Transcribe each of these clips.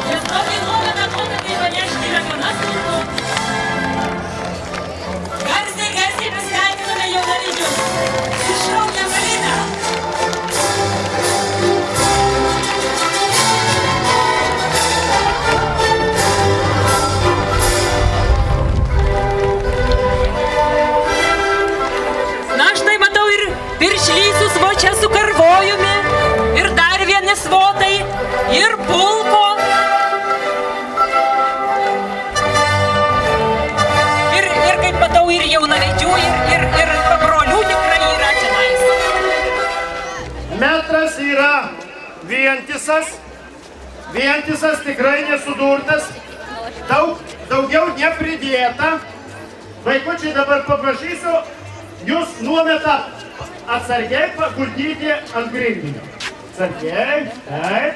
Nes tokį nuomonę nuotakai panešti yra gana sunku. Garsiai pasveikiname jaunavedžius. Iššaukia Marina. Na štai matau ir piršlysus va čia su karvojumi, ir dar vieni svotai, ir pulko. Ir kaip matau, ir jaunavedžių, ir pabrolių tikrai yra čionais. Metras yra vientisas tikrai nesudurtas, daugiau nepridėta. Vaikučiai, dabar paprašysiu jūs nuometą atsargiai paguldyti ant grindinio. Atsargiai, taip.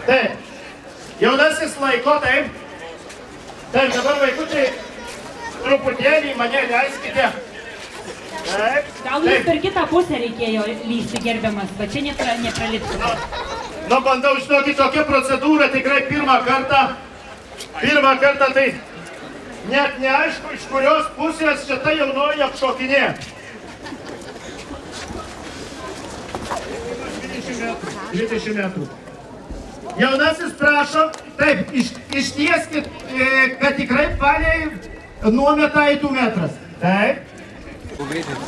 Taip. Jaunasis laiko, taip. Taip, dabar vaikučiai truputėlį mane leiskite. Taip. Gal jūs per kitą pusę reikėjo lysti, gerbiamas, bet čia nepralipti. Nu, bandau žinokit, tokia procedūra tikrai pirmą kartą tai net neaišku, iš kurios pusės šita jaunoji apšokinė. 20 metrų. Jaunasis prašo, taip, ištieskit, kad tikrai palei nuometą eitų metras. Taip.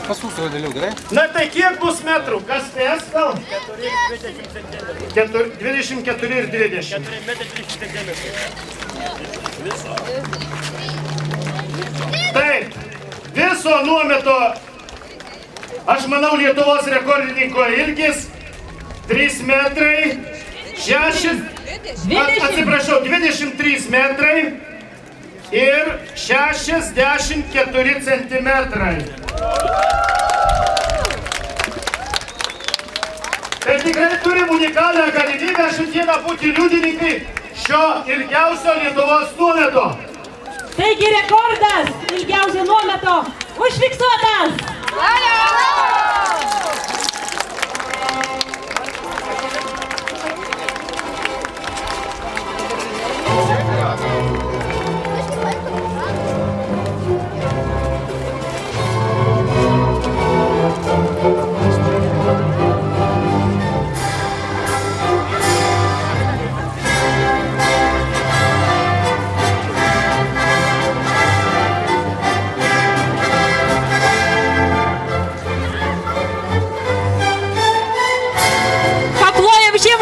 Pasūsavo dėliau, gerai? Na tai kiek bus metrų? Kas spės gal? 24 ir 20. 4,20 m. Taip, viso nuometo, aš manau, Lietuvos rekordininko ilgis 3 metrai, 23 metrai ir 64 centimetrai. Tai tikrai turim unikalią galimybę šiandieną būti liudininkai šio ilgiausio Lietuvos nuometo. Taigi rekordas ilgiausio nuometo užfiksuotas!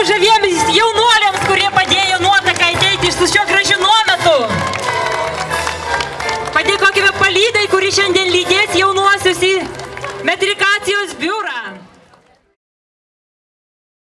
Žaviems jaunuoliams, kurie padėjo nuotaką ateiti su šiuo gražiu nuometu. Padėkokime palydai, kuri šiandien lydės jaunuoliams.